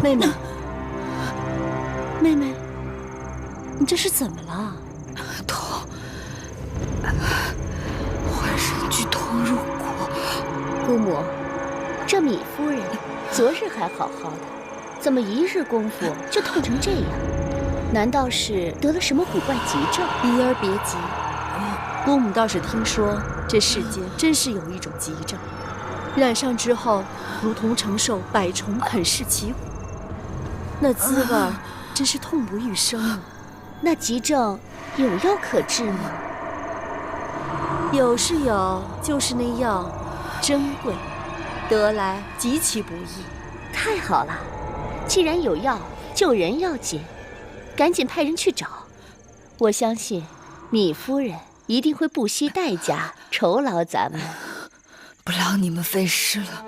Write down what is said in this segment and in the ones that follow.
妹妹，妹妹，你这是怎么了？痛，浑身剧痛入骨。姑母，这米夫人昨日还好好的，怎么一日功夫就痛成这样？难道是得了什么古怪急症？怡儿别急，姑母倒是听说这世间真是有一种急症，染上之后如同承受百虫啃噬其骨，那滋味儿真是痛不欲生啊！那急症有药可治吗？有是有，就是那药珍贵，得来极其不易。太好了，既然有药，救人要紧，赶紧派人去找。我相信米夫人一定会不惜代价酬劳咱们。不劳你们费事了。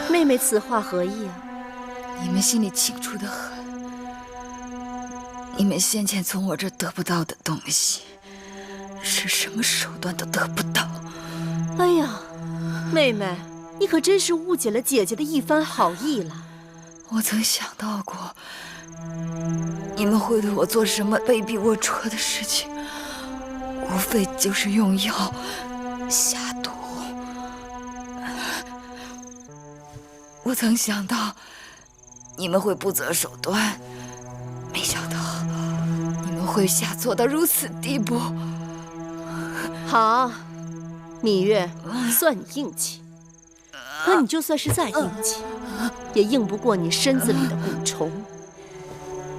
妹妹此话何意啊？你们心里清楚得很。你们先前从我这得不到的东西，是什么手段都得不到。哎呀，妹妹，你可真是误解了姐姐的一番好意了。我曾想到过，你们会对我做什么卑鄙龌龊的事情，无非就是用药下毒。我曾想到你们会不择手段，没想到你们会下作到如此地步。好，芈月，算你硬气。可你就算是再硬气，也硬不过你身子里的蛊虫。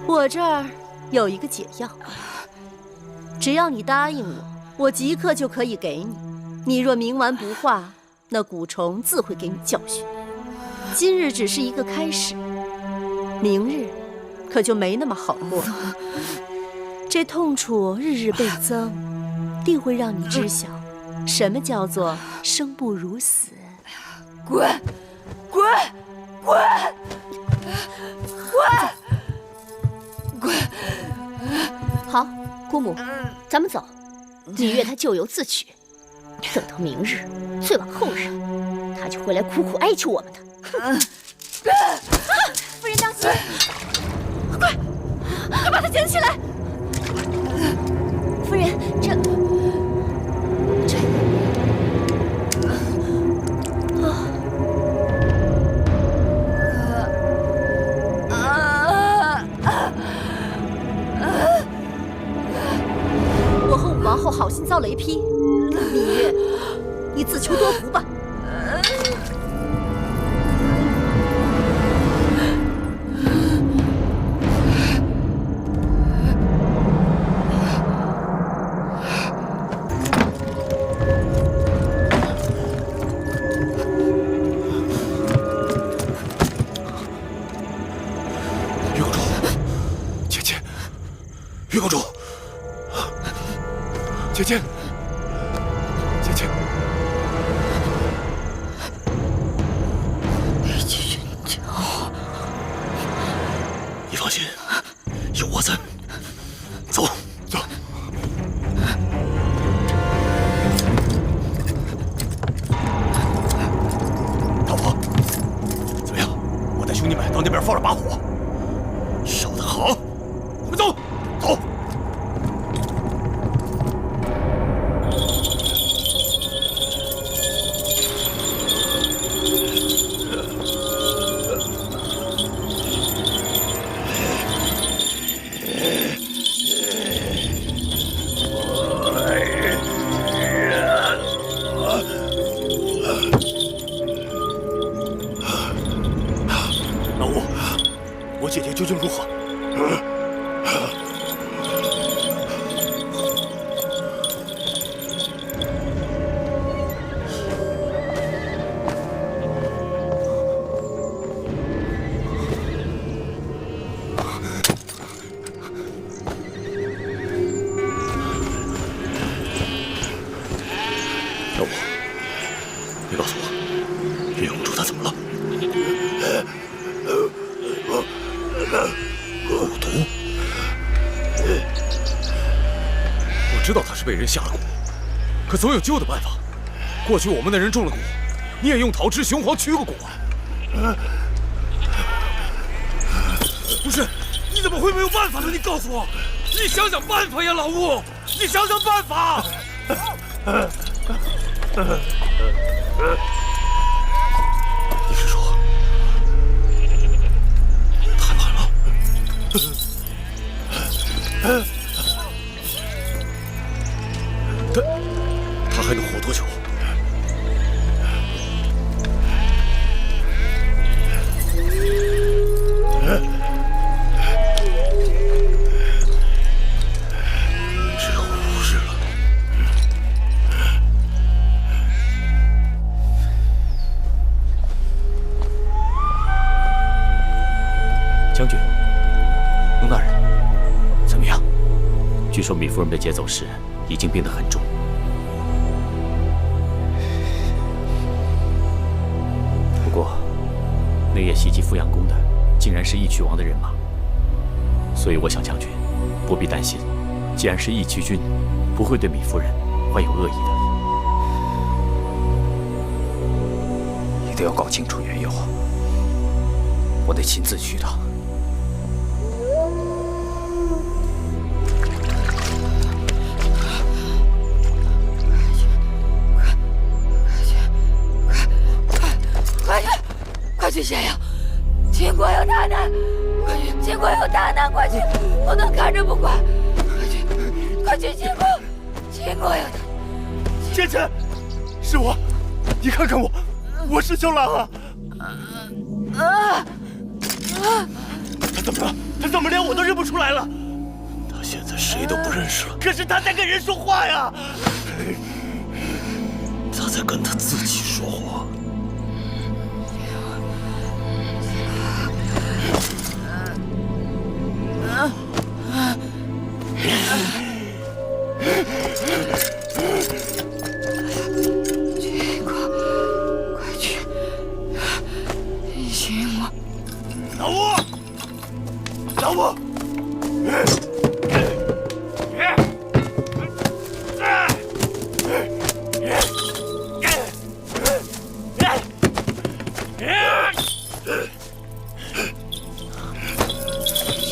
我这儿有一个解药，只要你答应我，我即刻就可以给你。你若冥顽不化，那蛊虫自会给你教训。今日只是一个开始，明日可就没那么好过了。这痛楚日日倍增，定会让你知晓什么叫做生不如死。滚！滚！滚！滚！滚！好，姑母，咱们走。芈月她咎由自取，等到明日，最往后日，她就会来苦苦哀求我们的。夫人当心！快把她捡起来！夫人，这。我和武王后好心遭雷劈，芈月，你自求多福吧。岳公主，姐姐，姐姐，一起寻找。你放心，有我在。走，走。老婆，怎么样？我带兄弟们到那边放了把火，烧得好。我们走，走。老吴，我姐姐究竟如何？老吴，你告诉我，岳公主她怎么了？蛊毒？我知道她是被人下了蛊，可总有救的办法。过去我们的人中了蛊，你也用桃枝、雄黄驱过蛊啊。不是，你怎么会没有办法呢？你告诉我，你想想办法呀，老吴，你想想办法。你是说太晚了？他还能活多久？只有5日了。将军，翁大人，怎么样？据说米夫人被劫走时已经病得很重。不过，那夜袭击富阳宫的，竟然是义渠王的人马。所以我想，将军不必担心，既然是义渠军，不会对米夫人怀有恶意的。一定要搞清楚缘由，我得亲自去一趟。快去咸阳！秦国有大难！快去！秦国有大难！快去！不能看着不管！快去！快去秦国！秦国有大难！贤臣，是我，你看看我，我是小兰啊！他怎么了？他怎么连我都认不出来了？他现在谁都不认识了。可是他在跟人说话呀！他在跟他自己说话。秦国，快去！秦国，老吴，老吴！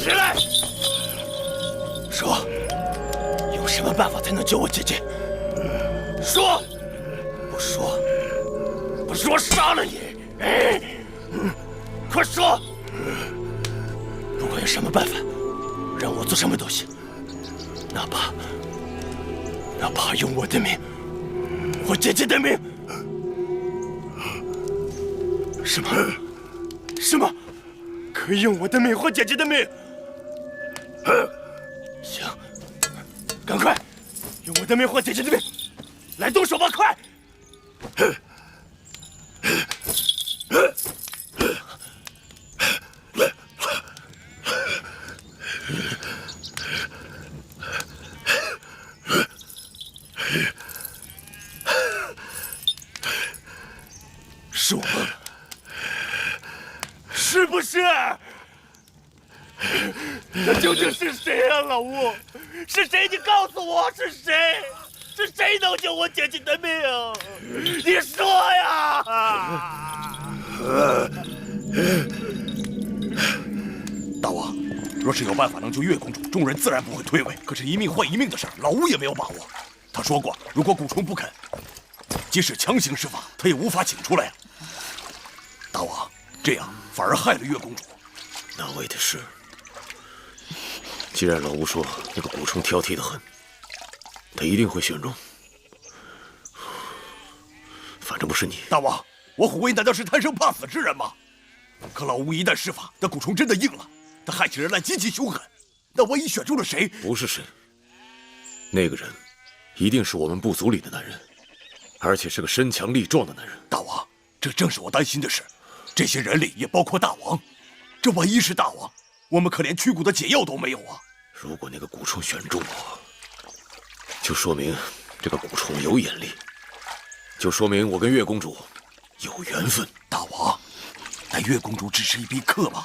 起来！说，有什么办法才能救我姐姐？说，不说，不说杀了你！快说！不管有什么办法，让我做什么都行，哪怕用我的命，我姐姐的命。什么？什么？可以用我的命换姐姐的命？行，赶快用我的命换姐姐的命，来动手吧，快！是我吗？是不是？他究竟是谁啊，老吴？是谁？你告诉我是谁？是谁能救我姐姐的命？你说呀！大王，若是有办法能救月公主，众人自然不会推诿。可是，一命换一命的事儿，老吴也没有把握。他说过，如果古虫不肯，即使强行施法，他也无法请出来呀。大王，这样反而害了月公主。那为的是，既然老吴说那个古虫挑剔的很，他一定会选中。反正不是你。大王，我虎威难道是贪生怕死之人吗？可老吴一旦施法，那古虫真的硬了，他害起人来极其凶狠。那万一选中了谁？不是谁，那个人一定是我们部族里的男人，而且是个身强力壮的男人。大王，这正是我担心的事。这些人里也包括大王，这万一是大王，我们可连驱蛊的解药都没有啊！如果那个蛊虫选中我，就说明这个蛊虫有眼力，就说明我跟月公主有缘分。大王，但月公主只是一匹克马，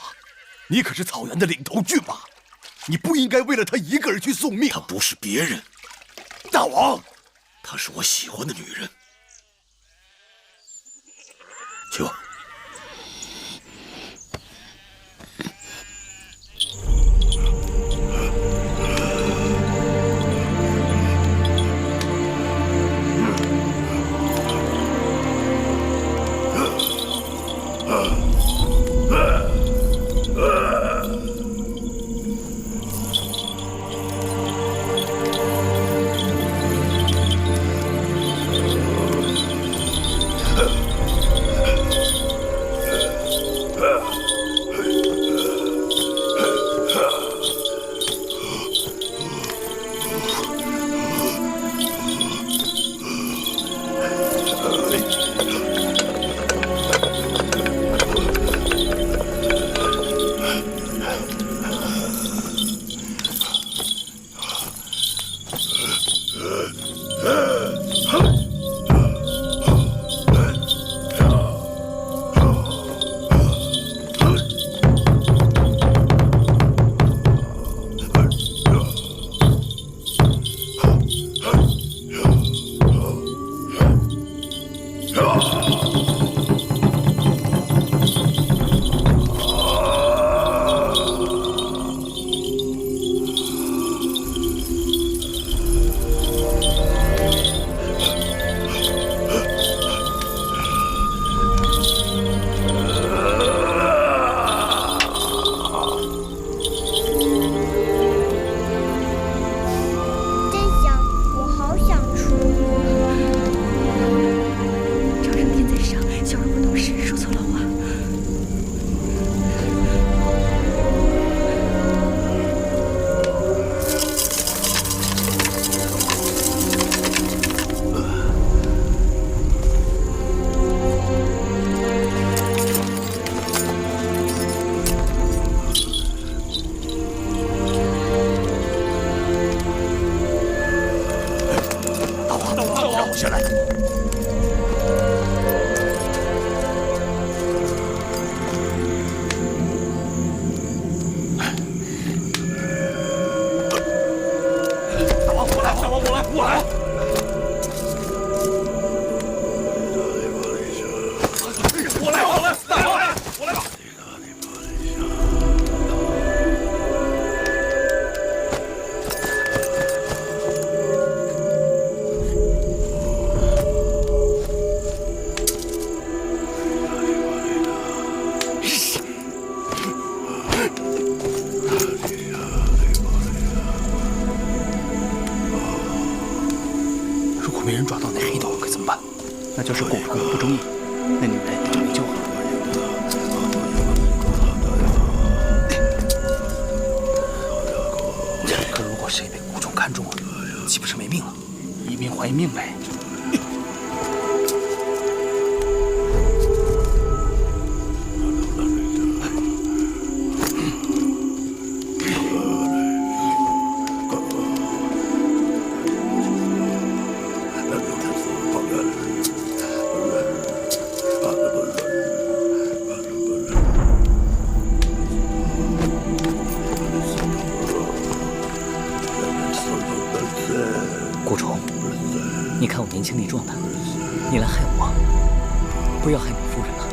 你可是草原的领头骏马，你不应该为了她一个人去送命。她不是别人，大王，她是我喜欢的女人。去吧。顾虫，你看我年轻力壮的，你来害我，不要害你夫人了。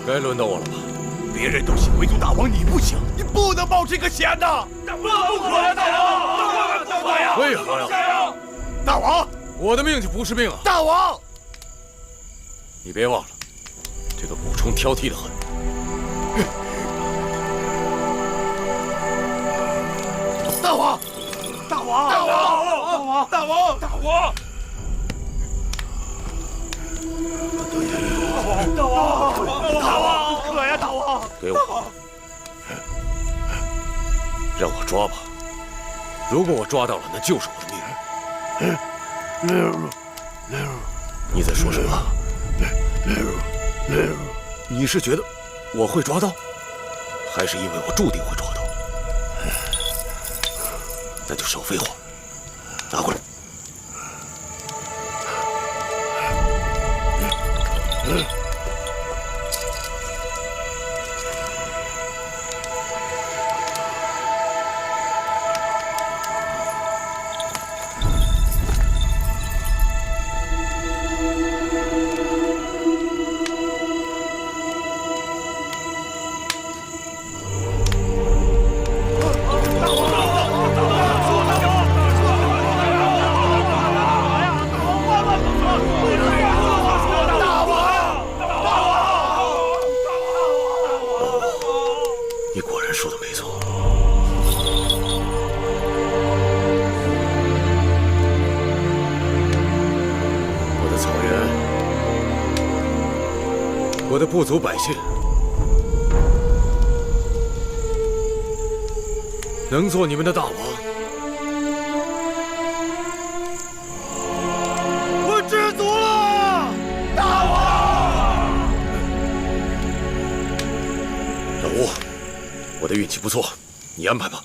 该轮到我了吧？别人都行，唯独大王你不行，你不能冒这个险呐！不可呀，大王！不可呀！为何呀？大王，我的命就不是命啊！大王，你别忘了，这个古虫挑剔的很。大王，大王，大王，大王，大王！大王，不可呀，大王！给我，让我抓吧。如果我抓到了，那就是我的命。你在说什么？你是觉得我会抓到，还是因为我注定会抓到？那就少废话，拿过来。我的部族百姓能做你们的大王，我知足了，大王。老吴，我的运气不错，你安排吧。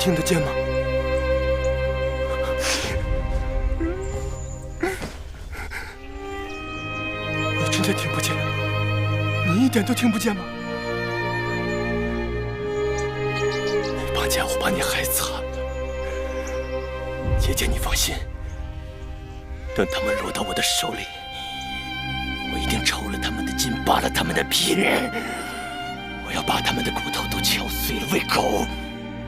听得见吗？你真的听不见？你一点都听不见吗？那帮家伙把你害惨了。姐姐，你放心，等他们落到我的手里，我一定抽了他们的筋，扒了他们的皮，我要把他们的骨头都敲碎了喂狗，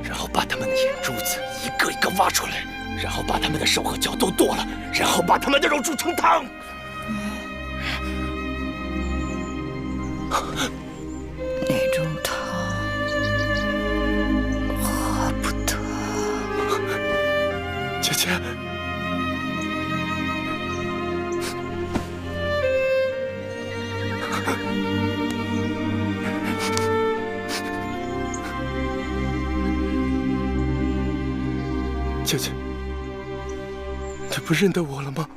然后把他们的眼珠子一个一个挖出来，然后把他们的手和脚都剁了，然后把他们的肉煮成汤。那种汤喝不得。姐姐，姐姐，你不认得我了吗？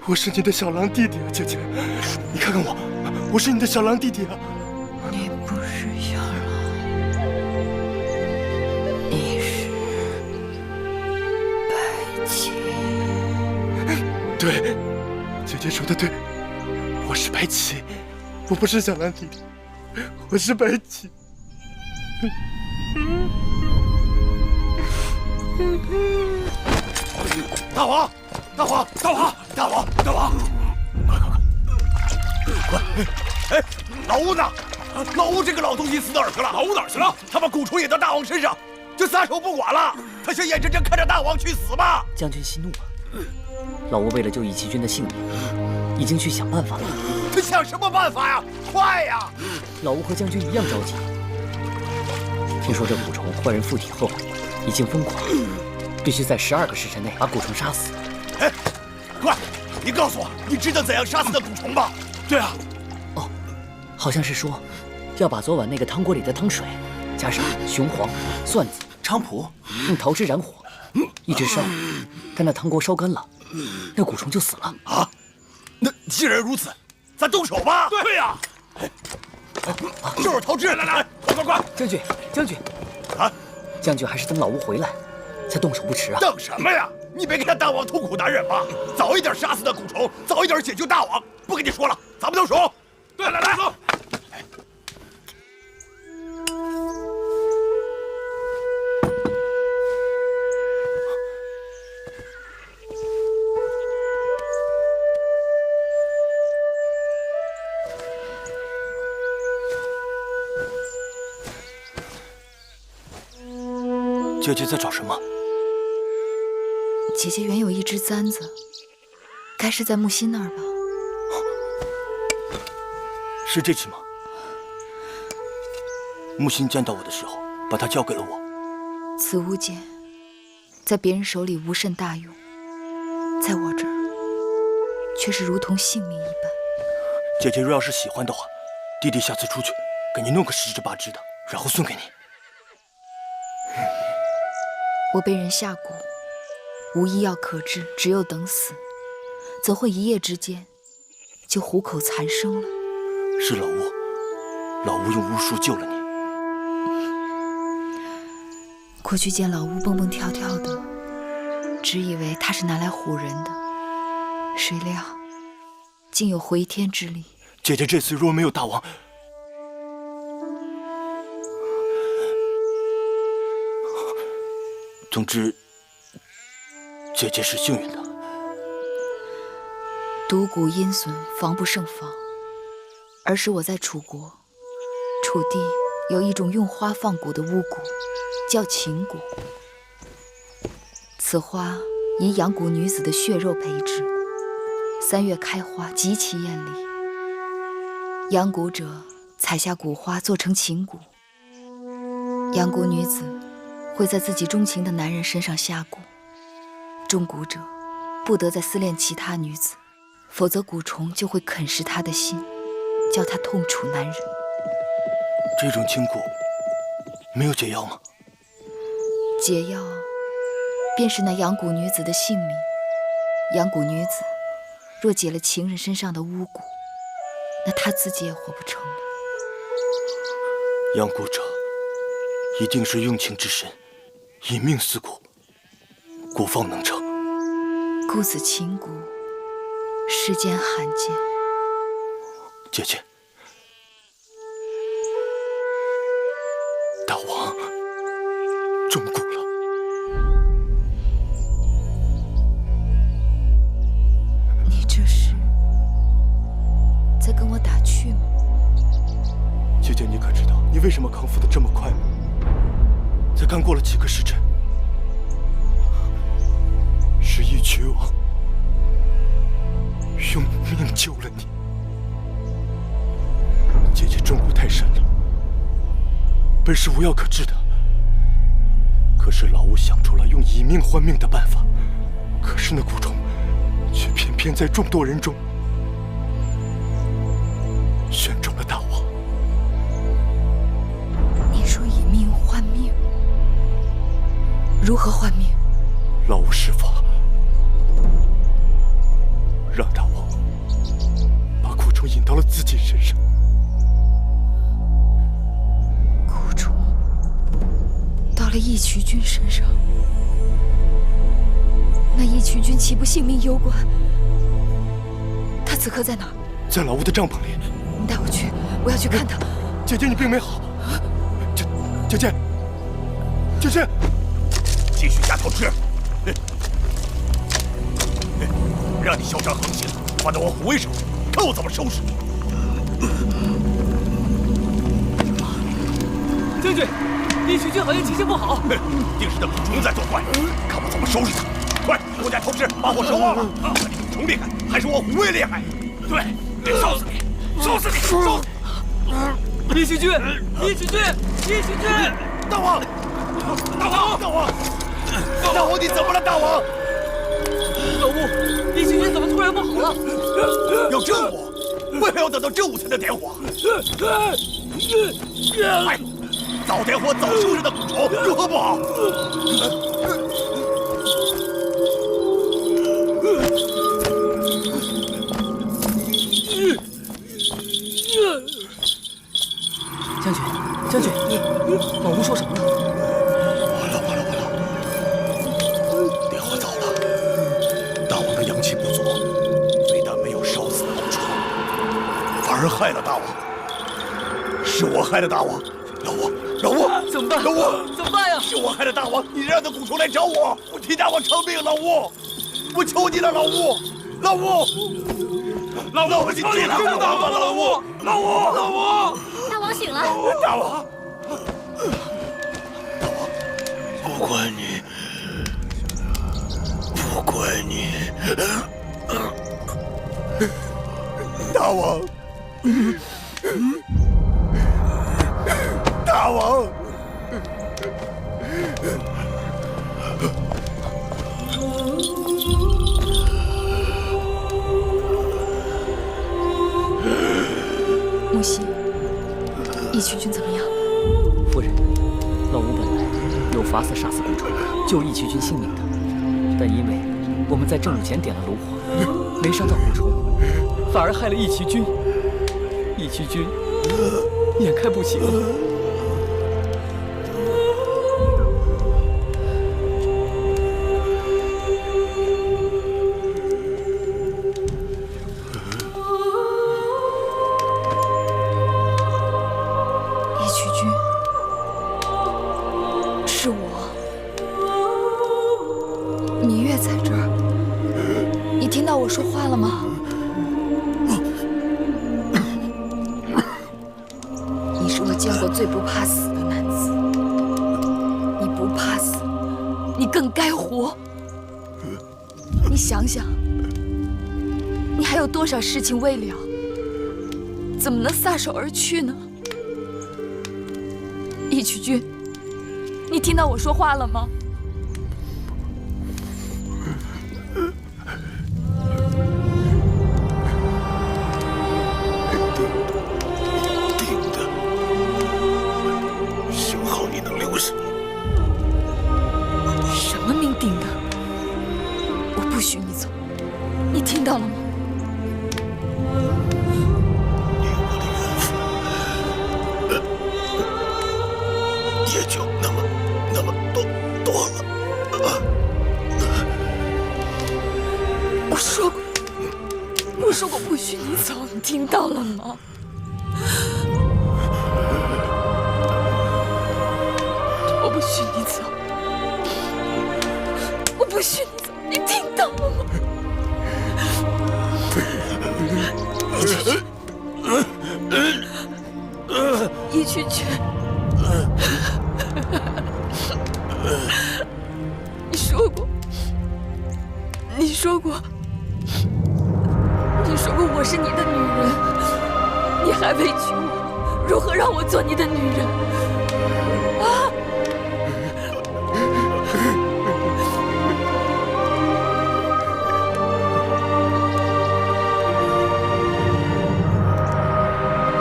我是你的小狼弟弟啊，姐姐，你看看我，我是你的小狼弟弟啊。你不是小狼，你是白起。对，姐姐说的对，我是白起，我不是小狼弟弟，我是白起。大王，大王，大王，大王，大王，快！哎，老吴呢？老吴这个老东西死哪儿去了？老吴哪儿去了？他把蛊虫引到大王身上，就撒手不管了。他想眼睁睁看着大王去死吗？将军息怒了。老吴为了救义齐军的性命，已经去想办法了。他想什么办法呀？快呀！老吴和将军一样着急。听说这蛊虫换人附体后，已经疯狂，必须在12个时辰内把蛊虫杀死。哎，快！你告诉我，你知道怎样杀死那蛊虫吗？对啊。哦，好像是说，要把昨晚那个汤锅里的汤水，加上雄黄、蒜子、菖蒲，用桃汁燃火，一直烧，待那汤锅烧干了，那蛊虫就死了。啊？那既然如此，咱动手吧。对呀。就是桃汁，来，快！将军，啊！将军还是等老吴回来，再动手不迟啊！等什么呀？你别给他大王痛苦难忍吧！早一点杀死那蛊虫，早一点解救大王。不跟你说了，咱们动手。对，来，走。姐姐在找什么？姐姐原有一只簪子，该是在木心那儿吧？是这只吗？木心见到我的时候，把它交给了我。此物件，在别人手里无甚大用，在我这儿，却是如同性命一般。姐姐若要是喜欢的话，弟弟下次出去给你弄个10只8只的，然后送给你。我被人下蛊，无医药可治，只有等死，怎会一夜之间就虎口残生了？是老吴，老吴用巫术救了你。过去见老吴蹦蹦跳跳的，只以为他是拿来唬人的，谁料竟有回天之力。姐姐这次若没有大王，总之，姐姐是幸运的。毒蛊阴损，防不胜防。儿时我在楚国，楚地有一种用花放蛊的巫蛊，叫秦蛊。此花以养蛊女子的血肉培植，3月开花，极其艳丽。养蛊者采下蛊花做成秦蛊，养蛊女子会在自己钟情的男人身上下蛊，中蛊者不得再思恋其他女子，否则蛊虫就会啃食他的心，叫他痛楚难忍。这种清蛊没有解药吗？解药便是那养蛊女子的性命。养蛊女子若解了情人身上的巫蛊，那她自己也活不成了。养蛊者一定是用情之深，一命四顾，孤方能成。孤子秦骨，世间罕见。姐姐，大王中蛊了。你这是在跟我打趣吗？姐姐，你可知道你为什么康复的这么快吗？才刚过了几个时辰，是义渠王用命救了你。姐姐中蛊太深了，本是无药可治的。可是老吴想出了用以命换命的办法，可是那蛊虫却偏偏在众多人中选中了大王。你说以命换命，如何换命？老吴施法，让大王把蛊虫引到了自己身上。蛊虫到了义渠君身上，那义渠君岂不性命攸关？他此刻在哪儿？在老吴的帐篷里。你带我去，我要去看他。姐姐，你病没好。姐姐，姐姐，继续下头吃。让你嚣张横行，放在我虎威手里，看我怎么收拾你！将军，义渠君好像情绪不好。定是那蛊虫在作怪，看我怎么收拾他！快，多加偷吃，把火烧旺了！看你蛊虫厉害，还是我虎威厉害？对，得烧死你，烧死你，烧死你！义渠君，义渠君，义渠君！大王，大王，大王，大王，你怎么了，大王？老吴，义渠君怎么突然不好了？要正午，为何要等到正午才能点火？哎，早点火早收拾那蛊虫，如何不好？将军，老吴说什么了？完了！点火早了，大王的阳气不足，非但没有烧死那蛊虫，反而害了大王。是我害了大王，老吴，怎么办？老吴，怎么办呀？是我害了大王，你让那蛊虫来找我，我替大王偿命，老吴，我求你了，老吴，老吴，你替大王吧，老吴，老吴。大王醒了。大王，不怪你，大王，大王，木犀，义渠君怎么样？夫人，老吴本来有法子杀死蛊虫，救义渠君性命的，但因为我们在正午前点了炉火，没伤到蛊虫，反而害了义渠君。义渠君眼看不行了。义渠君，是我。芈月在这儿，你听到我说话了吗？你是我见过最不怕死的男子，你不怕死，你更该活。你想想，你还有多少事情未了，怎么能撒手而去呢？义渠君，你听到我说话了吗？定的，幸好你能留下。什么命定的？我不许你走，你听到了吗？你我的缘分也就那么多。我说过不许你走，你听到了吗？我不许你走，我不许你走，你听到了吗？一曲曲，你说过我是你的女人，你还委屈我，如何让我做你的女人？啊！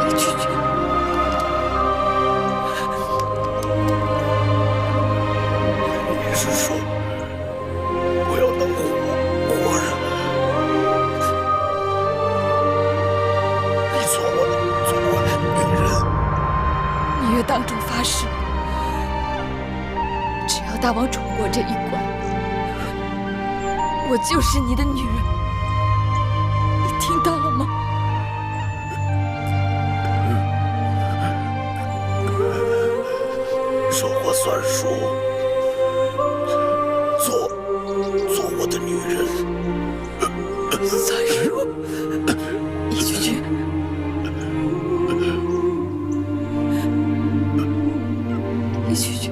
一曲曲，你是说我要当活人？你做我的女人？芈月当众发誓，只要大王闯过这一关，我就是你的女人。你听到了吗？说话算数，做我的女人。算数，一曲曲，一曲曲，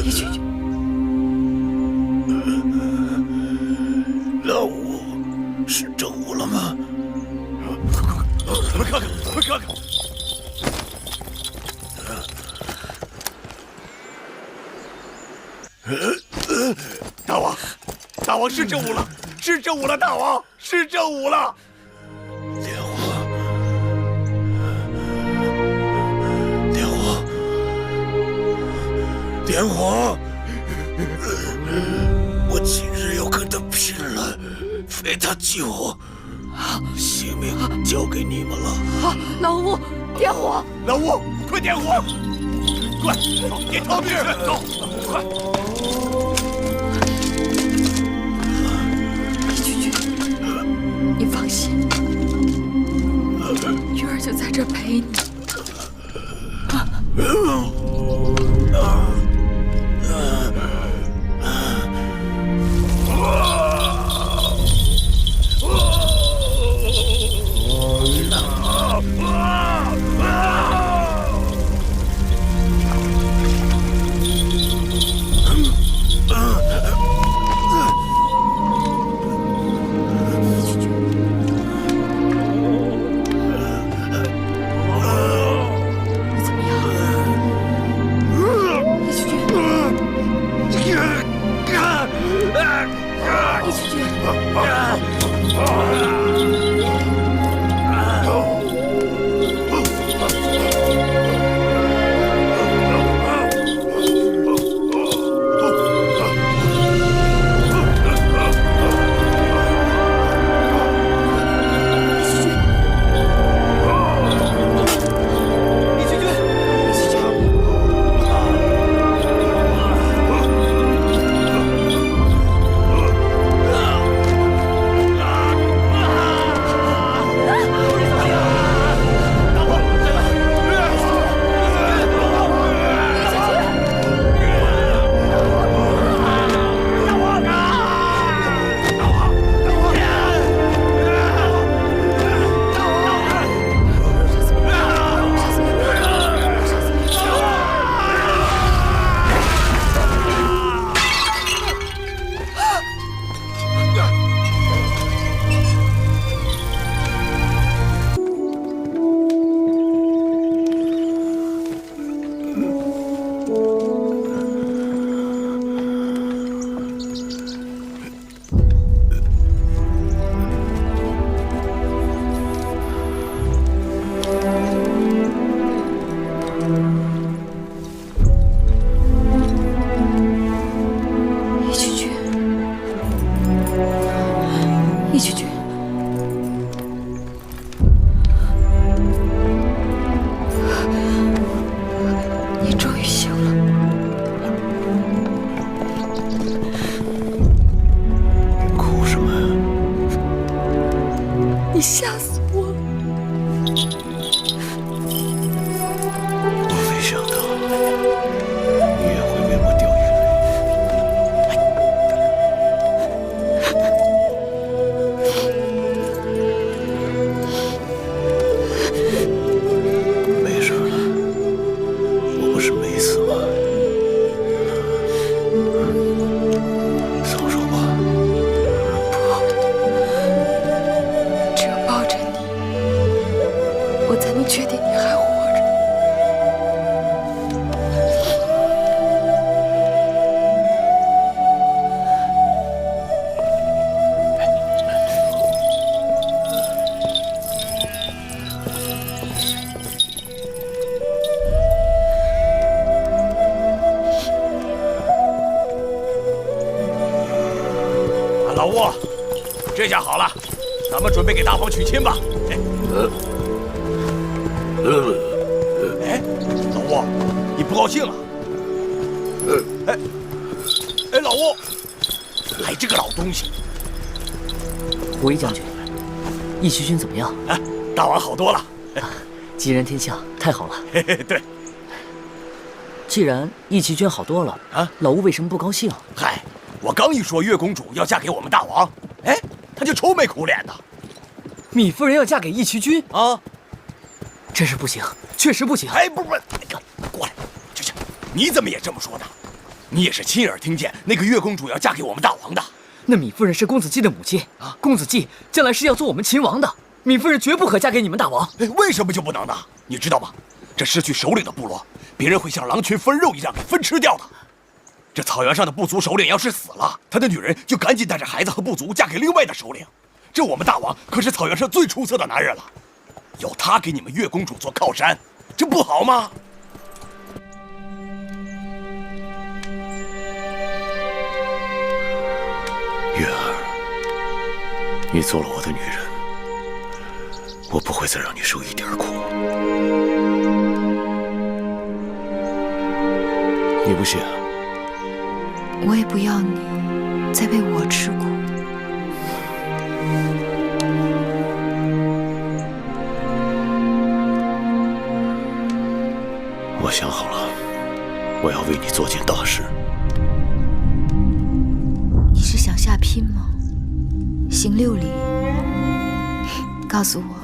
一曲曲。老五是正午了吗？快看看，快看看！大王是正午了，是正午了，大王是正午了。莲花，我今日要跟他拼了，非他即我，性命交给你们了。好，老吴，点火！老吴，快点火！快，点头去，走，快！一曲曲，你放心，玉儿就在这陪你。你吓死我了！我没想到你也会为我掉眼泪。没事了，我不是没死吗？松手吧。只有抱着你，我才能确定你还活着。老吴，这下好了，咱们准备给大王娶亲吧。哎，老吴，你不高兴啊？哎，老吴，来这个老东西。胡一将军，义渠君怎么样？哎，大王好多了。吉人天相，太好了。嘿嘿，对。既然义渠君好多了啊，老吴为什么不高兴？嗨，我刚一说月公主要嫁给我们大王，哎，他就愁眉苦脸的。米夫人要嫁给义渠君啊，真是不行，确实不行。哎，不，那个，过来，秋秋，你怎么也这么说呢？你也是亲耳听见那个月公主要嫁给我们大王的。那米夫人是公子季的母亲啊，公子季将来是要做我们秦王的，米夫人绝不可嫁给你们大王。哎，为什么就不能呢？你知道吗？这失去首领的部落，别人会像狼群分肉一样给分吃掉的。这草原上的部族首领要是死了，他的女人就赶紧带着孩子和部族嫁给另外的首领。这我们大王可是草原上最出色的男人了，有他给你们月公主做靠山，这不好吗？月儿，你做了我的女人，我不会再让你受一点苦。你不信啊？我也不要你再为我吃苦。我想好了，我要为你做件大事。你是想下聘吗？行6礼，告诉我，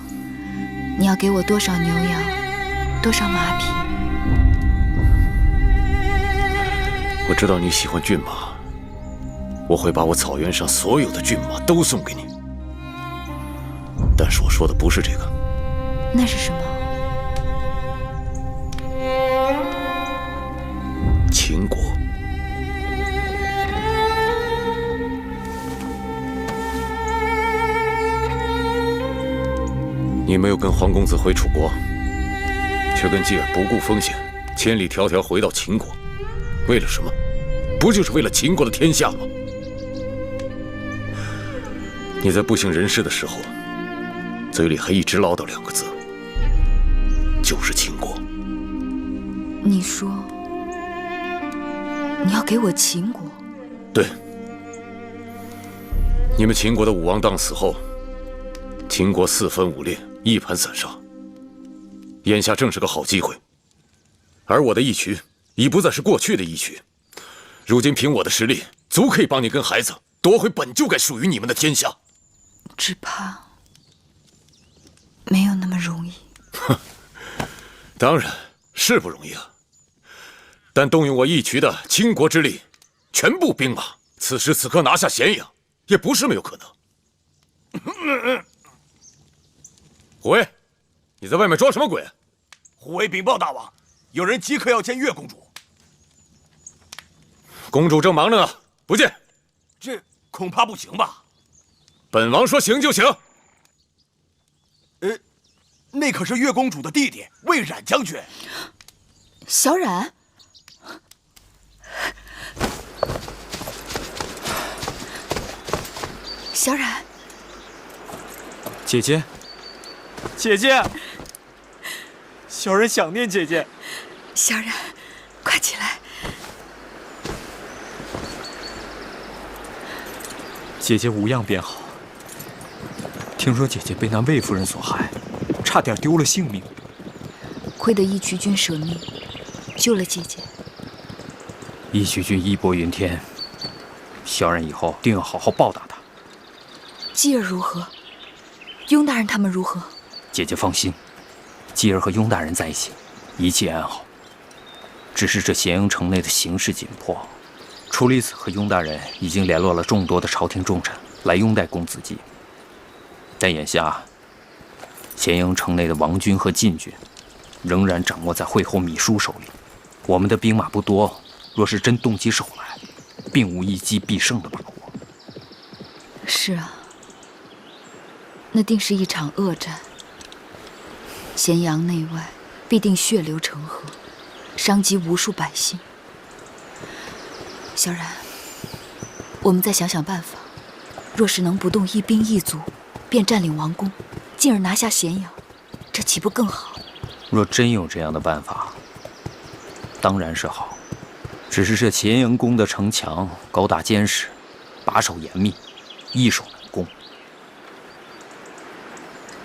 你要给我多少牛羊，多少马匹？我知道你喜欢骏马，我会把我草原上所有的骏马都送给你。但是我说的不是这个。那是什么？秦国。你没有跟黄公子回楚国，却跟继儿不顾风险，千里迢迢回到秦国，为了什么？不就是为了秦国的天下吗？你在不省人事的时候，嘴里还一直唠叨2个字，就是秦国。你说你要给我秦国？对。你们秦国的武王荡死后，秦国4分5裂，一盘散沙。眼下正是个好机会，而我的义渠已不再是过去的义渠，如今凭我的实力，足可以帮你跟孩子夺回本就该属于你们的天下。只怕没有那么容易。哼，当然是不容易啊。但动用我义渠的倾国之力，全部兵马，此时此刻拿下咸阳，也不是没有可能。虎威，你在外面装什么鬼？虎威禀报大王，有人即刻要见月公主。公主正忙着呢，不见。这恐怕不行吧？本王说行就行。那可是月公主的弟弟魏冉将军。小冉，小冉，姐姐，姐姐，小人想念姐姐。小冉，快起来！姐姐无恙便好。听说姐姐被那魏夫人所害，差点丢了性命。亏得义渠君舍命，救了姐姐。义渠君义薄云天，小人以后定要好好报答他。继儿如何？雍大人他们如何？姐姐放心，继儿和雍大人在一起，一切安好。只是这咸阳城内的形势紧迫，楚离子和雍大人已经联络了众多的朝廷重臣来拥戴公子季。但眼下，咸阳城内的王军和禁军仍然掌握在惠后芈姝手里。我们的兵马不多，若是真动起手来，并无一击必胜的把握。是啊，那定是一场恶战。咸阳内外必定血流成河，伤及无数百姓。小然，我们再想想办法。若是能不动一兵一卒，便占领王宫，进而拿下咸阳，这岂不更好？若真有这样的办法，当然是好。只是这咸阳宫的城墙高大坚实，把守严密，易守难攻。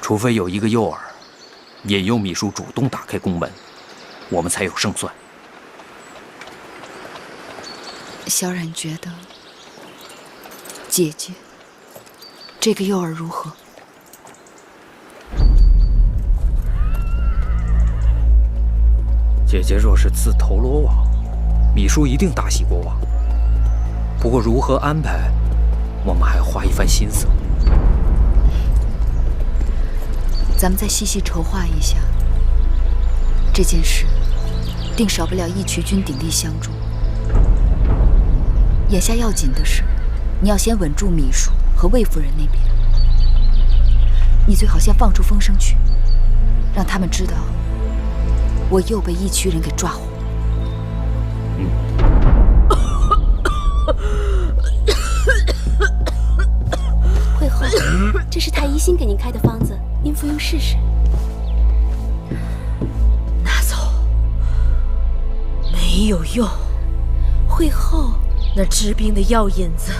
除非有一个诱饵，引诱芈姝主动打开宫门，我们才有胜算。小冉觉得，姐姐这个诱饵如何？姐姐若是自投罗网，芈姝一定大喜过望。不过如何安排，我们还要花一番心思。咱们再细细筹划一下。这件事，定少不了义渠君鼎力相助。眼下要紧的是，你要先稳住芈姝和魏夫人那边。你最好先放出风声去，让他们知道我又被义渠人给抓获。惠后，这是太医新给您开的方子，您服用试试。拿走，没有用。惠后，那治病的药引子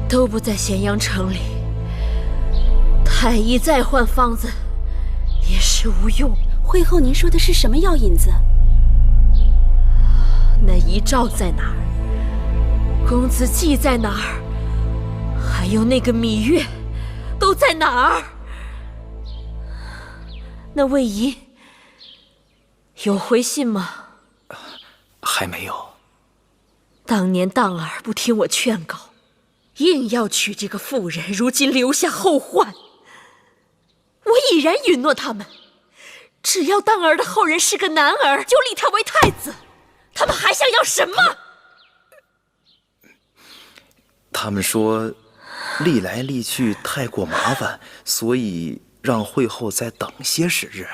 都不在咸阳城里，太医再换方子也是无用。惠后，您说的是什么药引子？那遗诏在哪儿？公子季在哪儿？还有那个芈月，都在哪儿？那魏仪有回信吗？还没有。当年当儿不听我劝告，硬要娶这个妇人，如今留下后患。我已然允诺他们，只要当儿的后人是个男儿，就立他为太子。他们还想要什么？他们说，历来历去太过麻烦，所以让惠后再等些时日。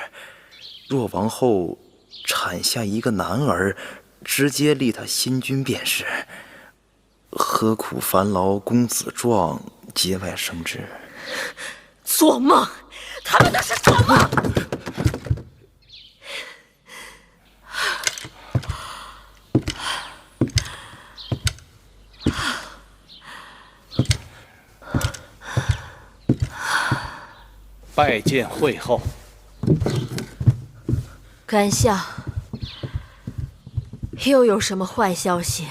若王后产下一个男儿，直接立他新君便是。何苦烦劳公子壮节外生枝？做梦！他们那是做梦！拜见惠后。甘相，又有什么坏消息？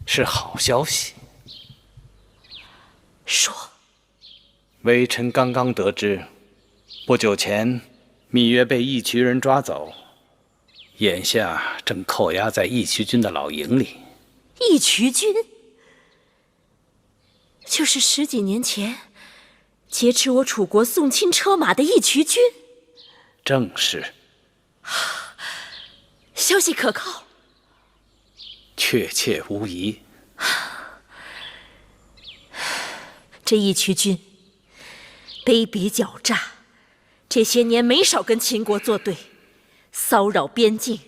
是好消息。说。微臣刚刚得知，不久前芈月被义渠人抓走，眼下正扣押在义渠君的老营里。义渠君，就是10几年前劫持我楚国送亲车马的义渠君。正是。消息可靠？确切无疑。这义渠君卑鄙狡诈，这些年没少跟秦国作对，骚扰边境，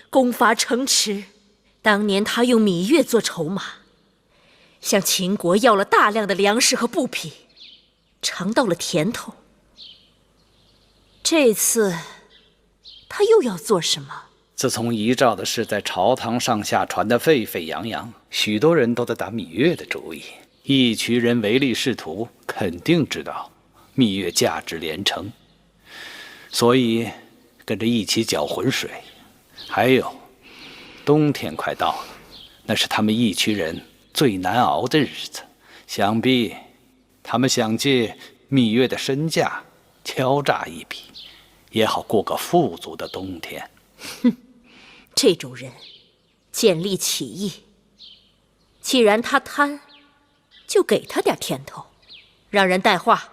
攻伐城池。当年他用芈月做筹码，向秦国要了大量的粮食和布匹，尝到了甜头。这次他又要做什么？自从遗诏的事在朝堂上下传得沸沸扬扬，许多人都在打芈月的主意。义渠人唯利是图，肯定知道蜜月价值连城，所以跟着一起搅浑水。还有，冬天快到了，那是他们义渠人最难熬的日子，想必他们想借蜜月的身价敲诈一笔，也好过个富足的冬天。哼，这种人见利起义。既然他贪，就给他点甜头，让人带话，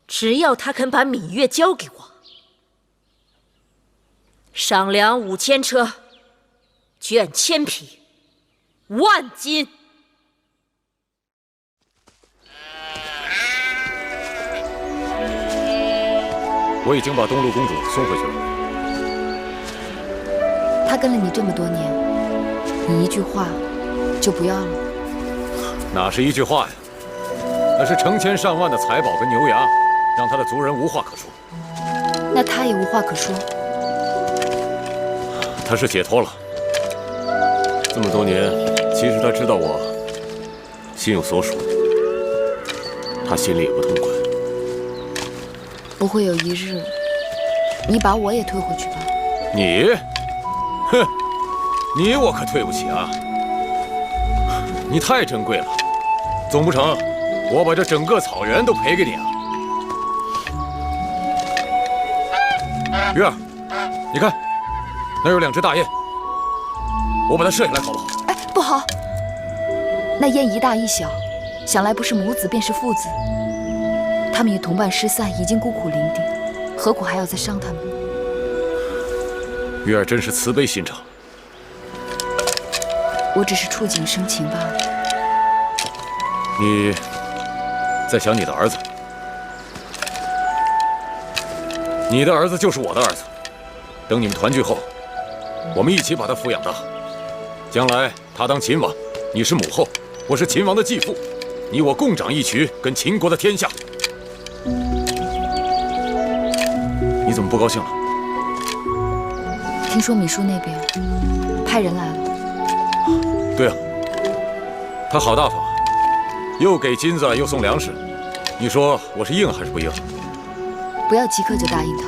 只要他肯把芈月交给我，赏粮5000车，绢1000匹，10000斤。我已经把东陆公主送回去了。她跟了你这么多年，你一句话就不要了？哪是一句话呀，那是成千上万的财宝跟牛羊，让他的族人无话可说。那他也无话可说。他是解脱了。这么多年，其实他知道我心有所属，他心里也不痛快。不会有一日，你把我也推回去吧？你，哼，你我可对不起啊！你太珍贵了，总不成我把这整个草原都赔给你啊？月儿，你看，那有2只大雁，我把它射下来好不好？哎，不好！那雁一大一小，想来不是母子便是父子。他们与同伴失散，已经孤苦伶仃，何苦还要再伤他们？月儿真是慈悲心肠。我只是触景生情罢了。你在想你的儿子？你的儿子就是我的儿子。等你们团聚后，我们一起把他抚养大。将来他当秦王，你是母后，我是秦王的继父，你我共掌义渠跟秦国的天下。你怎么不高兴了？听说芈叔那边派人来了。对啊，他好大方，又给金子又送粮食。你说我是应还是不应？不要即刻就答应他，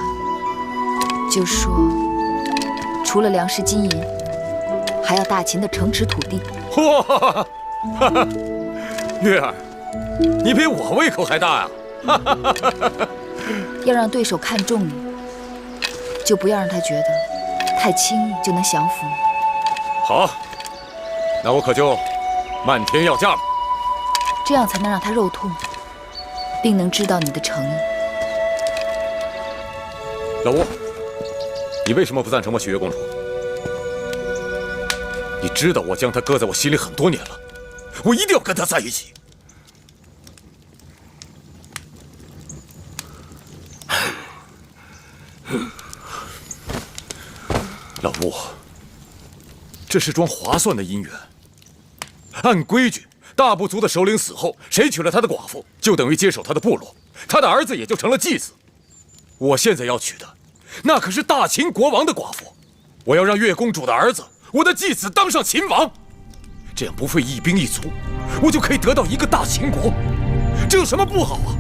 就说除了粮食金银，还要大秦的城池土地。哇，哈哈，月儿，你比我胃口还大呀！要让对手看重你，就不要让他觉得太轻易就能降服你。好，那我可就漫天要价了。这样才能让他肉痛，并能知道你的诚意。老吴，你为什么不赞成我许月公主？你知道我将她搁在我心里很多年了，我一定要跟她在一起。老吴，这是桩划算的姻缘。按规矩，大部族的首领死后，谁娶了他的寡妇，就等于接手他的部落，他的儿子也就成了继子。我现在要娶的，那可是大秦国王的寡妇。我要让月公主的儿子，我的继子当上秦王，这样不费一兵一卒，我就可以得到一个大秦国，这有什么不好啊？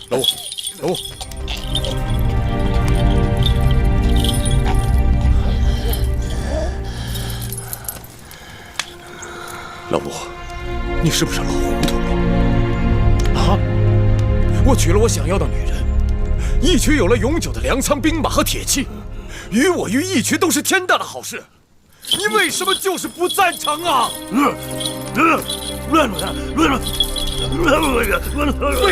老吴，老吴。老吴，你是不是老糊涂了？啊！我娶了我想要的女人，义渠有了永久的粮仓、兵马和铁器，于我于义渠都是天大的好事。你为什么就是不赞成啊？为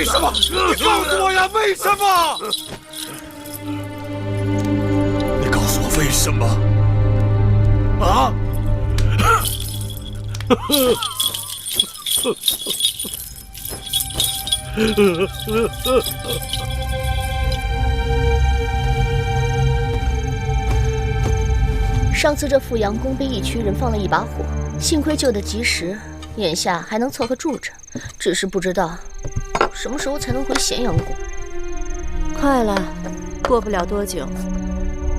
什么？你告诉我呀！为什么？你告诉我为什么？啊！上次这富阳宫被义渠人放了一把火，幸亏救得及时，眼下还能凑合住着，只是不知道什么时候才能回咸阳宫。快了，过不了多久，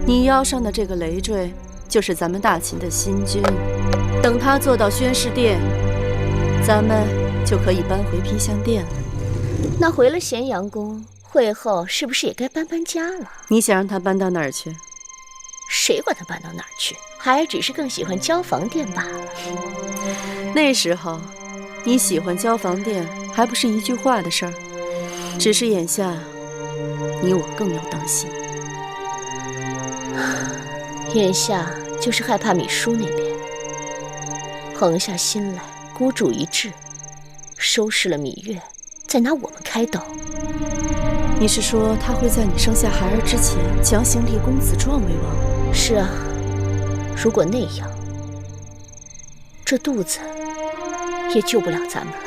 你腰上的这个累赘就是咱们大秦的新君。等他做到宣誓殿，咱们就可以搬回披香殿了。那回了咸阳宫，会后是不是也该搬搬家了？你想让她搬到哪儿去？谁管她搬到哪儿去？孩儿只是更喜欢交房殿罢了。那时候，你喜欢交房殿还不是一句话的事儿。只是眼下，你我更要当心。眼下就是害怕米叔那边横下心来，孤注一掷，收拾了芈月，再拿我们开刀。你是说他会在你生下孩儿之前强行立公子壮为王？是啊，如果那样，这肚子也救不了咱们了。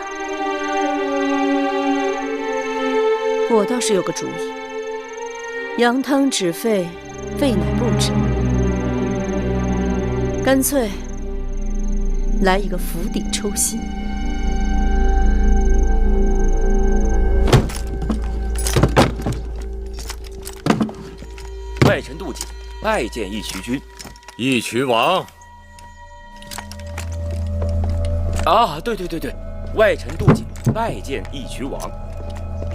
我倒是有个主意，羊汤止沸，沸乃不止，干脆来一个釜底抽薪。外臣杜景拜见义渠君。义渠王。啊，对，外臣杜景拜见义渠王。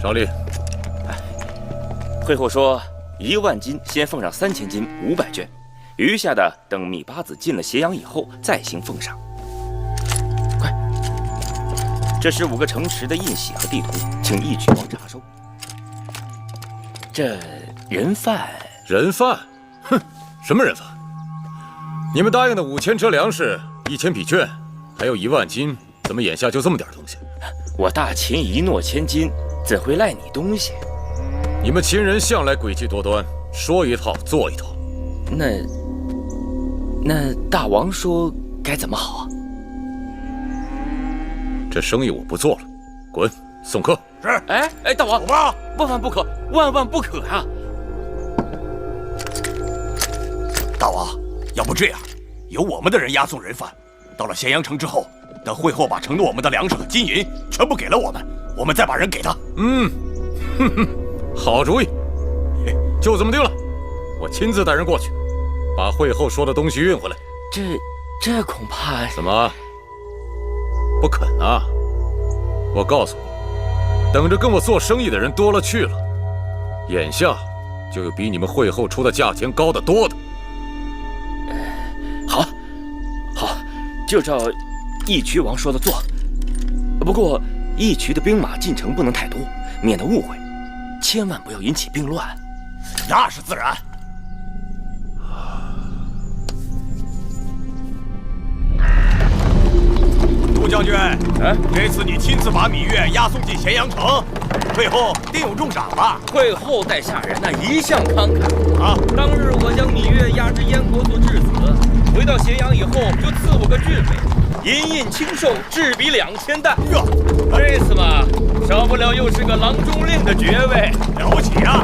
少令。会后说1万金先奉上3000金500卷，余下的等芈八子进了咸阳以后再行奉上。快，这15个城池的印玺和地图，请义渠王查收。这人贩？哼，什么人贩？你们答应的5000车粮食、1000匹绢，还有1万金，怎么眼下就这么点东西？我大秦一诺千金，怎会赖你东西？你们秦人向来诡计多端，说一套做一套。那大王说该怎么好啊？这生意我不做了，滚！送客。是。哎，大王，走吧！万万不可，万万不可啊！大王，要不这样，由我们的人押送人犯，到了咸阳城之后，等会后把承诺我们的粮食和金银全部给了我们，我们再把人给他。好主意，就这么定了。我亲自带人过去，把会后说的东西运回来。这恐怕……怎么不肯啊？我告诉你，等着跟我做生意的人多了去了，眼下就有比你们会后出的价钱高得多的。好，就照义渠王说的做。不过义渠的兵马进城不能太多，免得误会，千万不要引起兵乱。那是自然。杜将军，这次你亲自把芈月押送进咸阳城，会后定有重赏吧？会后待下人一向慷慨啊！当日我将芈月押至燕国做质子，回到咸阳以后就赐我个郡位，银印轻寿，制比2000担。这次嘛，少不了又是个郎中令的爵位，了不起啊！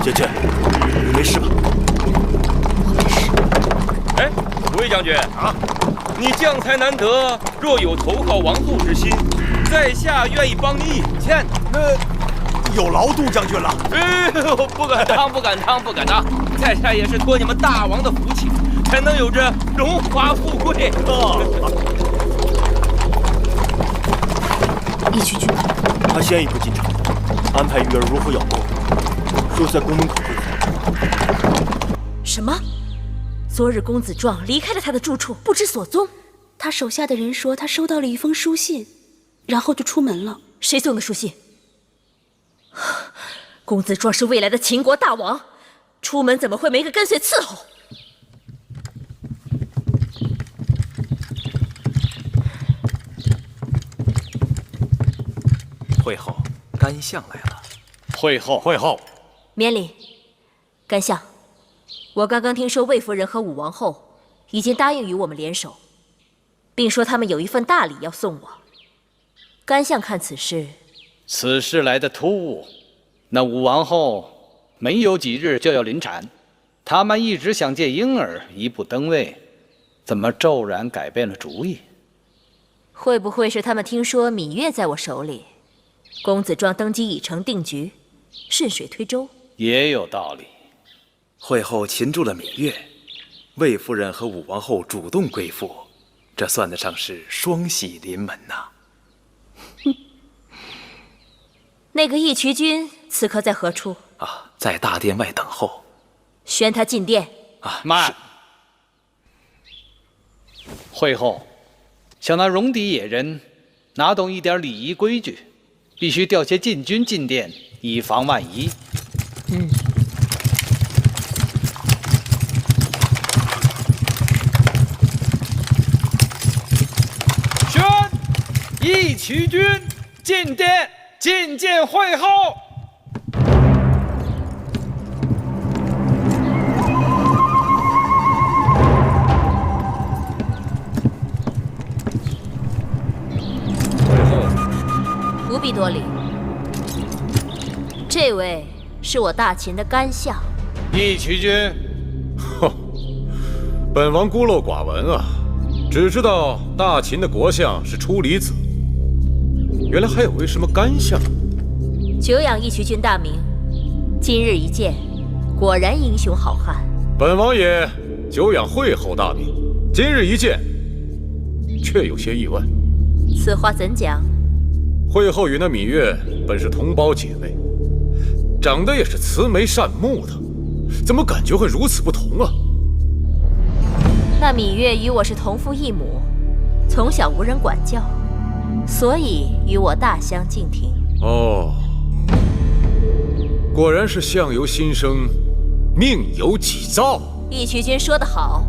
姐姐，你没事吧？我没事。魏将军啊，你将才难得，若有投靠王后之心，在下愿意帮你引荐。有劳杜将军了。不敢当，在下也是托你们大王的福气，才能有这荣华富贵。义渠君，他先一步进城，安排鱼儿如何养活，说在宫门口会合。什么？昨日公子壮离开了他的住处，不知所踪。他手下的人说，他收到了一封书信，然后就出门了。谁送的书信？公子壮是未来的秦国大王，出门怎么会没个跟随伺候？会后，甘相来了。会后，免礼。甘相，我刚刚听说魏夫人和武王后已经答应与我们联手，并说他们有一份大礼要送我。甘相看此事，此事来得突兀。那武王后没有几日就要临产，他们一直想借婴儿一步登位，怎么骤然改变了主意？会不会是他们听说芈月在我手里，公子壮登基已成定局，顺水推舟？也有道理。会后擒住了芈月，魏夫人和武王后主动归附，这算得上是双喜临门呐。那个义渠君此刻在何处？啊，在大殿外等候。宣他进殿。啊，慢！会后，想那戎狄野人哪懂一点礼仪规矩，必须调些禁军进殿，以防万一。宣义渠君进殿，觐见会后。不必多礼。这位是我大秦的干相。义渠君，本王孤陋寡闻啊，只知道大秦的国相是出离子，原来还有位什么干相。久仰义渠君大名，今日一见，果然英雄好汉。本王也久仰会后大名，今日一见，却有些意外。此话怎讲？会后与那芈月本是同胞姐妹，长得也是慈眉善目的，怎么感觉会如此不同啊？那芈月与我是同父异母，从小无人管教，所以与我大相径庭。哦，果然是相由心生，命由己造。义渠君说得好，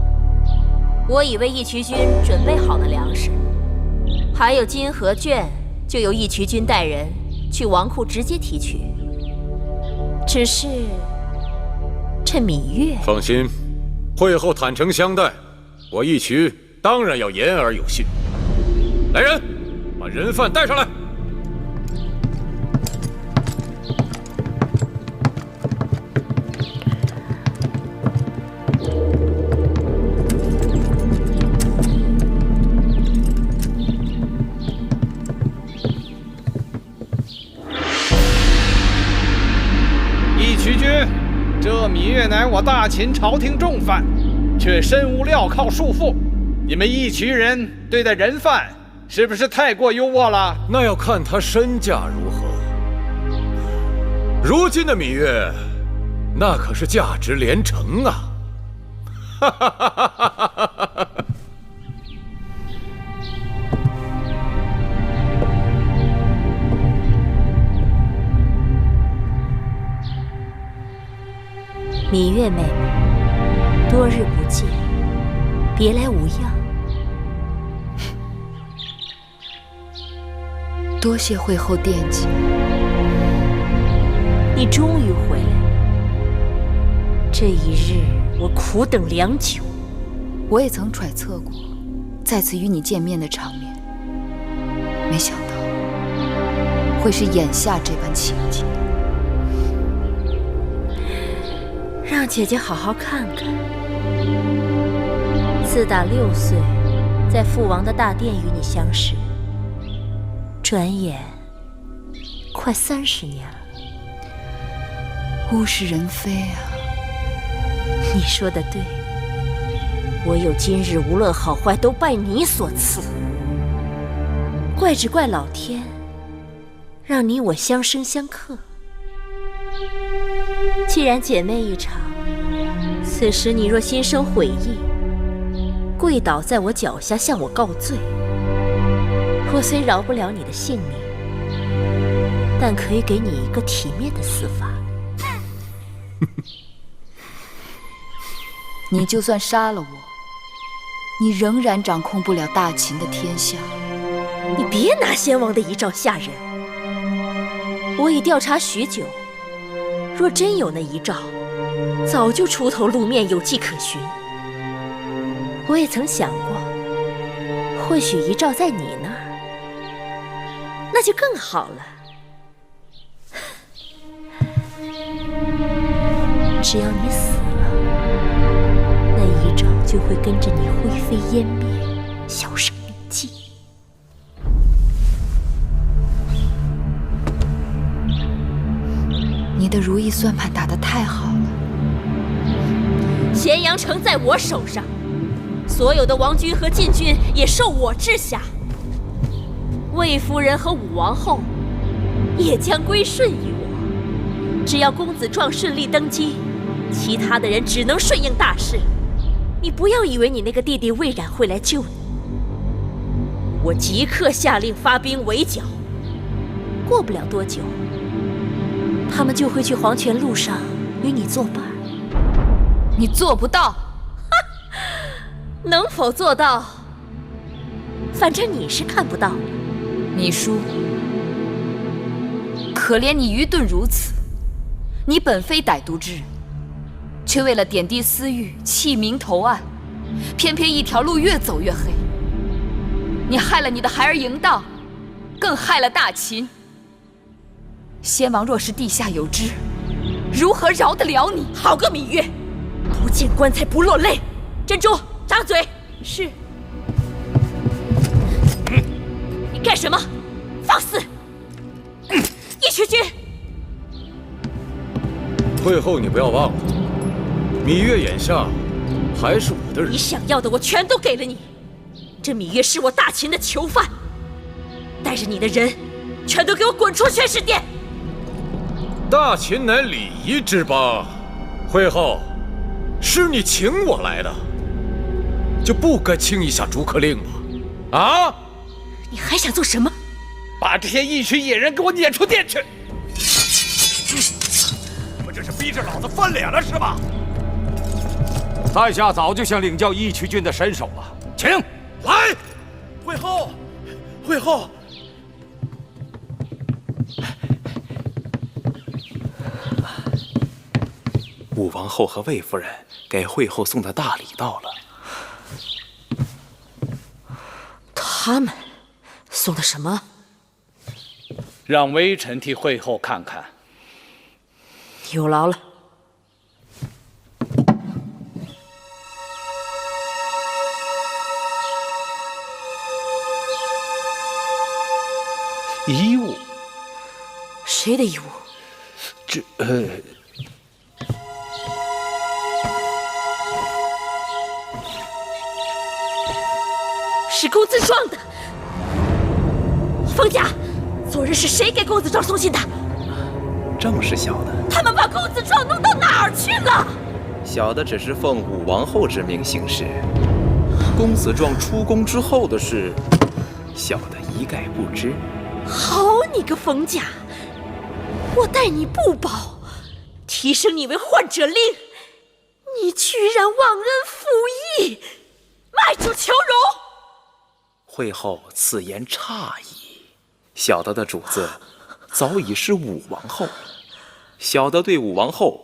我已为义渠君准备好了粮食，还有金和绢，就由义渠君带人去王库直接提取。只是这芈月，放心，会后坦诚相待，我义渠当然要言而有信。来人，把人犯带上来。义渠君，这芈月乃我大秦朝廷重犯，却身无镣铐束缚。你们义渠人对待人犯，是不是太过优渥了？那要看他身价如何。如今的芈月，那可是价值连城啊！哈哈哈哈哈哈！芈月妹妹，多日不见，别来无恙。多谢会后惦记。你终于回来了，这一日我苦等良久。我也曾揣测过再次与你见面的场面，没想到会是眼下这般情景。让姐姐好好看看。自打6岁，在父王的大殿与你相识，转眼快30年了。物是人非啊！你说的对，我有今日，无论好坏，都拜你所赐。怪只怪老天，让你我相生相克。既然姐妹一场，此时你若心生悔意，跪倒在我脚下向我告罪，我虽饶不了你的性命，但可以给你一个体面的死法。你就算杀了我，你仍然掌控不了大秦的天下。你别拿先王的遗诏吓人。我已调查许久，若真有那遗诏，早就出头露面，有迹可循。我也曾想过，或许遗诏在你那儿，那就更好了。只要你死了，那遗诏就会跟着你灰飞烟灭，销声匿迹。你的如意算盘打得太好了。咸阳城在我手上，所有的王军和禁军也受我治下。魏夫人和武王后也将归顺于我。只要公子壮顺利登基，其他的人只能顺应大势。你不要以为你那个弟弟魏冉会来救你。我即刻下令发兵围剿，过不了多久，他们就会去黄泉路上与你作伴。你做不到。能否做到？反正你是看不到的。你输。可怜你愚钝如此，你本非歹毒之人，却为了点滴私欲，弃明投暗，偏偏一条路越走越黑。你害了你的孩儿嬴荡，更害了大秦。先王若是地下有知，如何饶得了你？好个芈月，不见棺材不落泪。珍珠，张嘴。是。你干什么？放肆！义渠君，会后你不要忘了，芈月眼下还是我的人。你想要的我全都给了你。这芈月是我大秦的囚犯，带着你的人，全都给我滚出宣誓殿！大秦乃礼仪之邦，会后是你请我来的，就不该轻易下逐客令吗？啊！你还想做什么？把这些义渠野人给我撵出殿去！不这是逼着老子翻脸了是吧？在下早就想领教义渠君的身手了，请来。会后，会后。武王后和魏夫人给会后送的大礼到了。他们送的什么？让微臣替会后看看。有劳了。衣物？谁的衣物？这是公子壮的。冯家，昨日是谁给公子壮送信的？正是小的。他们把公子壮弄到哪儿去了？小的只是奉武王后之命行事，公子壮出宫之后的事，小的一概不知。好你个冯家，我待你不薄，提升你为患者令，你居然忘恩负义，卖主求荣！会后此言差矣，小的的主子早已是武王后，小的对武王后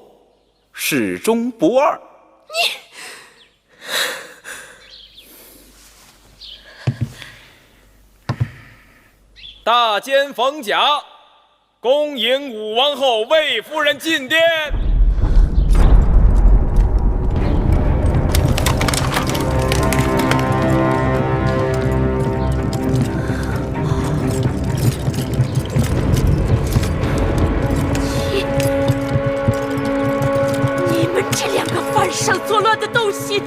始终不二。大监冯甲，恭迎武王后魏夫人进殿。你们这两个犯上作乱的东西，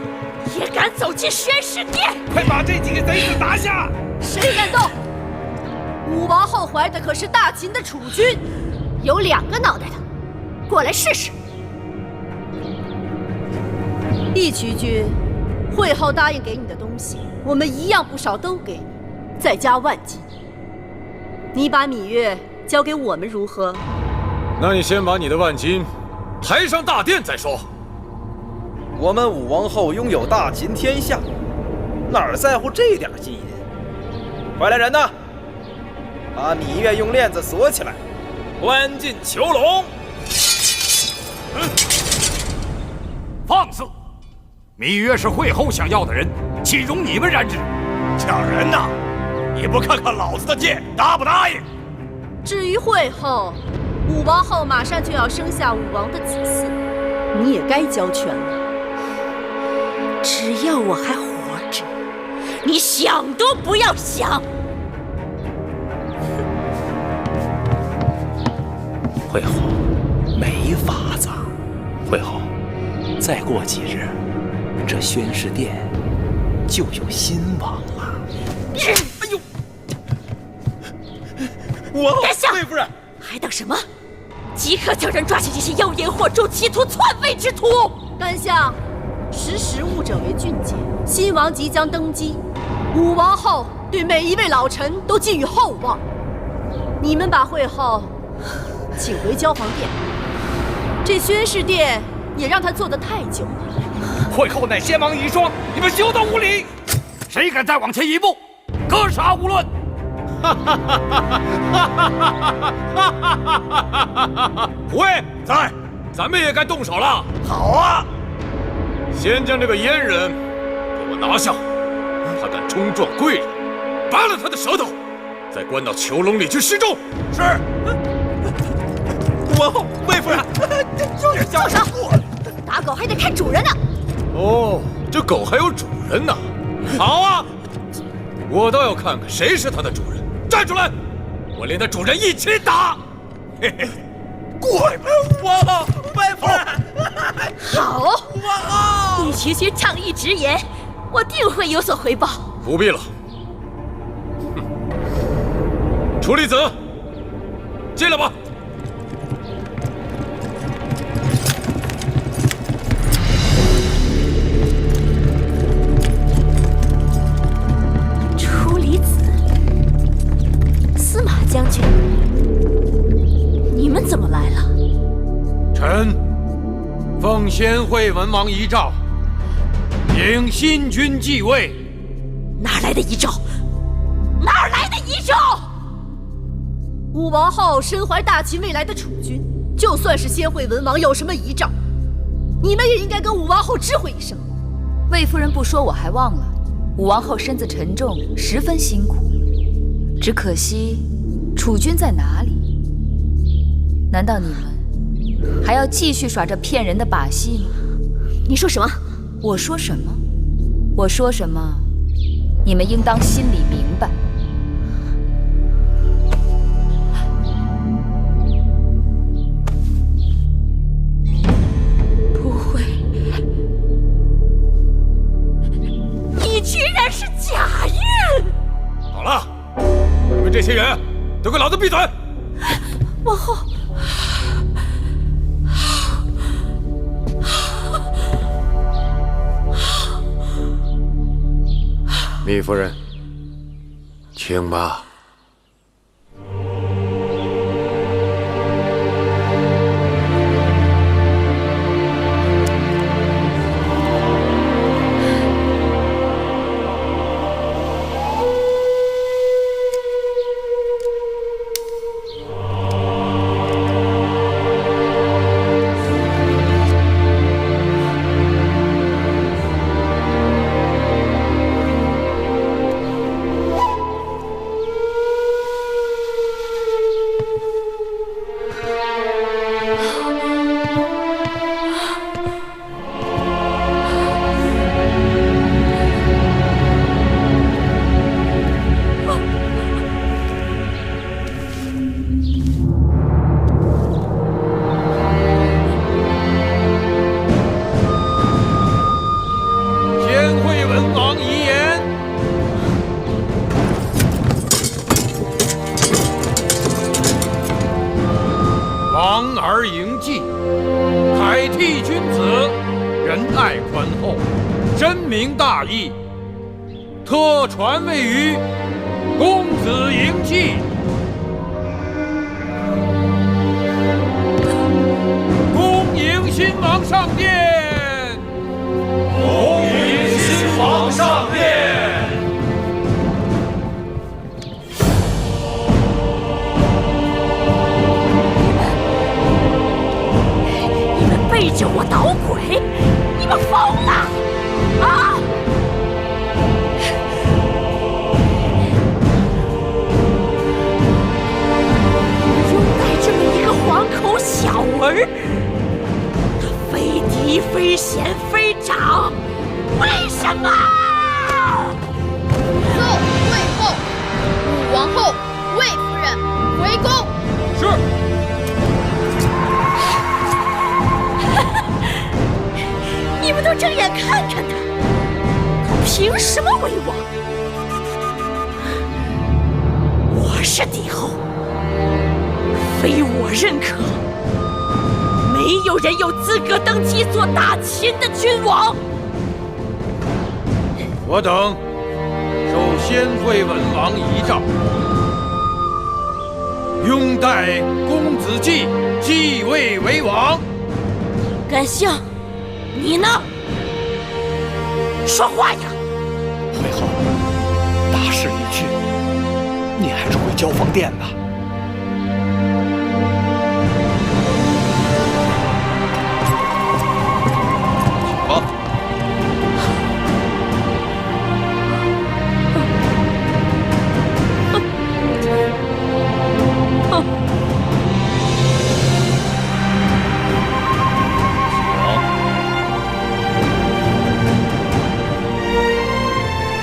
也敢走进宣誓殿？快把这几个贼子拿下！谁敢动？武王后怀的可是大秦的储君，有2个脑袋的，过来试试。义渠君，会后答应给你的东西，我们一样不少都给你，再加万金。你把芈月交给我们如何？那你先把你的万金抬上大殿再说。我们武王后拥有大秦天下，哪儿在乎这点金银？快来人呐！把芈月用链子锁起来，关进囚笼。放肆！芈月是会后想要的人，岂容你们染指？抢人呐！你不看看老子的剑，答不答应？至于会后，武王后马上就要生下武王的子嗣，你也该交权了。只要我还活着，你想都不要想。会后，没法子。会后，再过几日，这宣誓殿就有新王了。哎呦！我殿下，魏夫人，还等什么？即刻叫人抓起这些妖言惑众、企图篡位之徒！甘相，识时务者为俊杰。新王即将登基，武王后对每一位老臣都寄予厚望。你们把会后请回交皇殿，这宣誓殿也让他坐得太久了。会后乃先王遗孀，你们休得无礼！谁敢再往前一步，格杀勿论！胡卫在，咱们也该动手了。好啊！先将这个阉人给我拿下，他敢冲撞贵人，拔了他的舌头，再关到囚笼里去示众。是。王后，魏夫人，住手！打狗还得看主人呢。哦，这狗还有主人呢。好啊，我倒要看看谁是它的主人。站出来！我连它主人一起打！嘿嘿，滚！王后，魏夫人，好，王后，你区区仗义直言，我定会有所回报。不必了。楚离子，进来吧。楚离子，司马将军，你们怎么来了？臣奉先惠文王遗诏，迎新君继位。哪来的遗诏？哪来的遗诏？武王后身怀大秦未来的储君，就算是先惠文王有什么遗诏，你们也应该跟武王后知会一声。魏夫人不说我还忘了，武王后身子沉重，十分辛苦。只可惜，储君在哪里？难道你们还要继续耍这骗人的把戏吗？你说什么？我说什么？我说什么？你们应当心里明白。不会，你居然是假孕！好了，你们这些人都给老子闭嘴！王后，糜夫人，请吧。王儿迎继，凯替君子，仁爱宽厚，深明大义，特传位于公子迎继。恭迎新王上殿！恭迎新王上殿！背着我捣鬼！你们疯了啊！拥戴这么一个黄口小儿，他非嫡非贤非长，为什么？奏魏后，武王后魏夫人回宫。是。你们都睁眼看看他，他凭什么为王？我是帝后，非我认可，没有人有资格登基做大秦的君王。我等受先惠文王遗诏，拥戴公子季继位为王。甘香，你呢？说话呀！会后，大势已去，你还是回交房殿吧。好。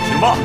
请吧。